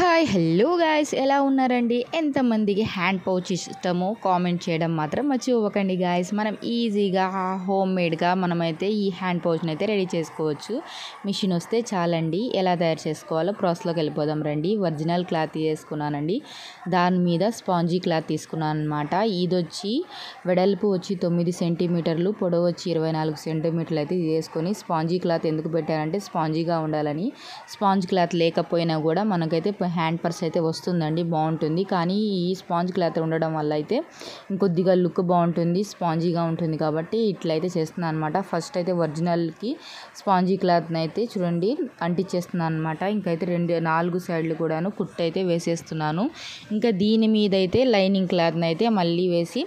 Hi hello guys, ఎలా ఉన్నారండి? ఎంతమందికి హ్యాండ్ పౌచ్ ఇష్టమో కామెంట్ చేయడం మాత్రం మర్చిపోకండి గాయ్స్. మనం ఈజీగా హోమ్ మేడ్గా మనమైతే ఈ హ్యాండ్ పౌచ్ని అయితే రెడీ చేసుకోవచ్చు. మిషన్ వస్తే చాలండి. ఎలా తయారు చేసుకోవాలో ప్రాసెస్లోకి వెళ్ళిపోదాం రండి. ఒరిజినల్ క్లాత్ తీసుకున్నానండి, దాని మీద స్పాంజీ క్లాత్ తీసుకున్నాను అనమాట. ఇది వచ్చి వెడల్పు వచ్చి 9 సెంటీమీటర్లు, పొడవు వచ్చి 24 సెంటీమీటర్లు అయితే తీసుకొని, స్పాంజీ క్లాత్ ఎందుకు పెట్టారంటే స్పాంజీగా ఉండాలని. స్పాంజ్ క్లాత్ లేకపోయినా కూడా మనకైతే హ్యాండ్ పర్స్ అయితే వస్తుందండి, బాగుంటుంది. కానీ ఈ స్పాంజ్ క్లాత్ ఉండడం వల్ల అయితే ఇంకొద్దిగా లుక్ బాగుంటుంది, స్పాంజీగా ఉంటుంది. కాబట్టి ఇట్లయితే చేస్తున్నాను అనమాట. ఫస్ట్ అయితే ఒరిజినల్కి స్పాంజీ క్లాత్ని అయితే చూడండి అంటించేస్తున్నాను అనమాట. ఇంకైతే 4 సైడ్లు కూడాను కుట్టు అయితే వేసేస్తున్నాను. ఇంకా దీని మీద అయితే లైనింగ్ క్లాత్ని అయితే మళ్ళీ వేసి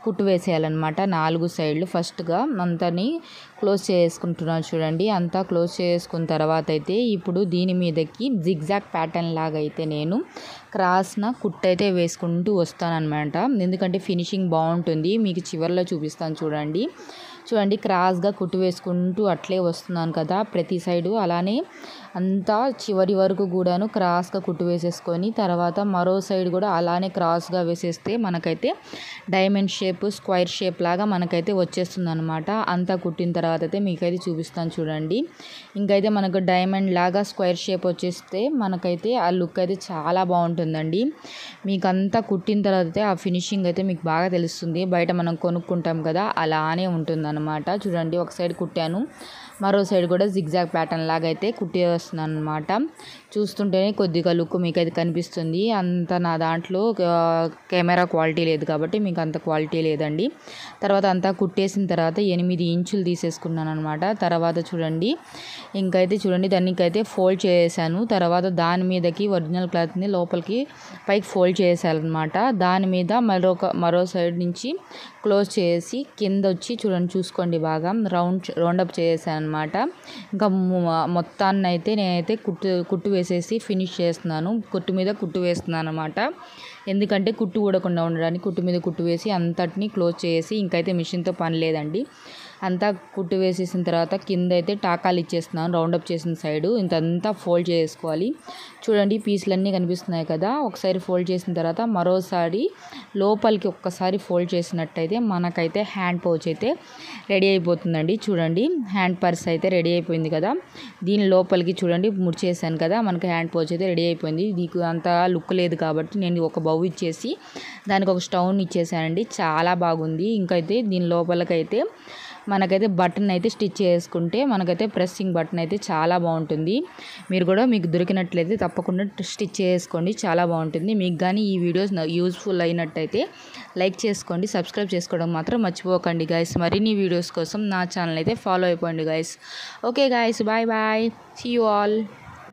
కుట్టు వేసేయాలన్నమాట. 4 సైడ్లు ఫస్ట్గా అంతని క్లోజ్ చేసుకుంటున్నాను చూడండి. అంతా క్లోజ్ చేసుకున్న తర్వాత అయితే ఇప్పుడు దీని మీదకి జిగ్జాగ్ ప్యాటర్న్ లాగా అయితే నేను క్రాస్న కుట్టు అయితే వేసుకుంటూ వస్తానన్నమాట. ఎందుకంటే ఫినిషింగ్ బాగుంటుంది. మీకు చివరిలో చూపిస్తాను చూడండి. క్రాస్గా కుట్టు వేసుకుంటూ అట్లే వస్తున్నాను కదా ప్రతి సైడు. అలానే అంతా చివరి వరకు కూడాను క్రాస్గా కుట్టు వేసేసుకొని తర్వాత మరో సైడ్ కూడా అలానే క్రాస్గా వేసేస్తే మనకైతే డైమండ్ షేప్, స్క్వైర్ షేప్ లాగా మనకైతే వచ్చేస్తుంది అనమాట. అంతా కుట్టిన తర్వాత అయితే మీకైతే చూపిస్తాను చూడండి. ఇంకైతే మనకు డైమండ్ లాగా స్క్వైర్ షేప్ వచ్చేస్తే మనకైతే ఆ లుక్ అయితే చాలా బాగుంటుందండి. మీకు అంతా కుట్టిన తర్వాత అయితే ఆ ఫినిషింగ్ అయితే మీకు బాగా తెలుస్తుంది. బయట మనం కొనుక్కుంటాం కదా, అలానే ఉంటుందన్నమాట. చూడండి, ఒక సైడ్ కుట్టాను, మరో సైడ్ కూడా జిగ్జాగ్ ప్యాటర్న్ లాగా అయితే కుట్టేస్తున్నాను అనమాట. చూస్తుంటేనే కొద్దిగా లుక్ మీకు అయితే కనిపిస్తుంది. అంత నా దాంట్లో కెమెరా క్వాలిటీ లేదు కాబట్టి మీకు అంత క్వాలిటీ లేదండి. తర్వాత అంతా కుట్టేసిన తర్వాత 8 ఇంచులు తీసేసుకున్నాను అనమాట. తర్వాత చూడండి, దానికైతే ఫోల్డ్ చేసాను. తర్వాత దాని మీదకి ఒరిజినల్ క్లాత్ని లోపలికి పైకి ఫోల్డ్ చేసేయాలన్నమాట. దాని మీద మరో సైడ్ నుంచి క్లోజ్ చేసి కింద వచ్చి చూసుకోండి బాగా రౌండప్ చేసాను అనమాట. ఇంకా మొత్తాన్ని అయితే నేనైతే కుట్టు వేసేసి ఫినిష్ చేస్తున్నాను. కుట్టు మీద కుట్టు వేస్తున్నాను అనమాట. ఎందుకంటే కుట్టు ఊడకుండా ఉండడానికి కుట్టు మీద కుట్టు వేసి అంతటిని క్లోజ్ చేసి ఇంకైతే మిషన్తో పని లేదండి. అంతా కుట్టు వేసేసిన తర్వాత కింద అయితే టాకాలు ఇచ్చేస్తున్నాను. రౌండప్ చేసిన సైడు ఇంతంతా ఫోల్డ్ చేసుకోవాలి. చూడండి, పీసులన్నీ కనిపిస్తున్నాయి కదా. ఒకసారి ఫోల్డ్ చేసిన తర్వాత మరోసారి లోపలికి ఒక్కసారి ఫోల్డ్ చేసినట్టయితే మనకైతే హ్యాండ్ పౌచ్ అయితే రెడీ అయిపోతుందండి. చూడండి, హ్యాండ్ పర్స్ అయితే రెడీ అయిపోయింది కదా. దీని లోపలికి చూడండి ముడిచేసాను కదా, మనకి హ్యాండ్ పౌచ్ అయితే రెడీ అయిపోయింది. దీనికి అంత లుక్ లేదు కాబట్టి నేను ఒక బౌ ఇచ్చేసి దానికి ఒక స్టౌన్ ఇచ్చేసానండి. చాలా బాగుంది. ఇంకైతే దీని లోపలికైతే మనకైతే బటన్ అయితే స్టిచ్ చేసుకుంటే మనకైతే ప్రెస్సింగ్ బటన్ అయితే చాలా బాగుంటుంది. మీరు కూడా మీకు దొరికినట్లయితే తప్పకుండా స్టిచ్ చేసుకోండి, చాలా బాగుంటుంది. మీకు కానీ ఈ వీడియోస్ యూజ్ఫుల్ అయినట్టయితే లైక్ చేసుకోండి, సబ్స్క్రైబ్ చేసుకోవడం మాత్రం మర్చిపోకండి గైస్. మరిన్ని వీడియోస్ కోసం నా ఛానల్ అయితే ఫాలో అయిపోండి guys. Okay guys, bye bye, see you all.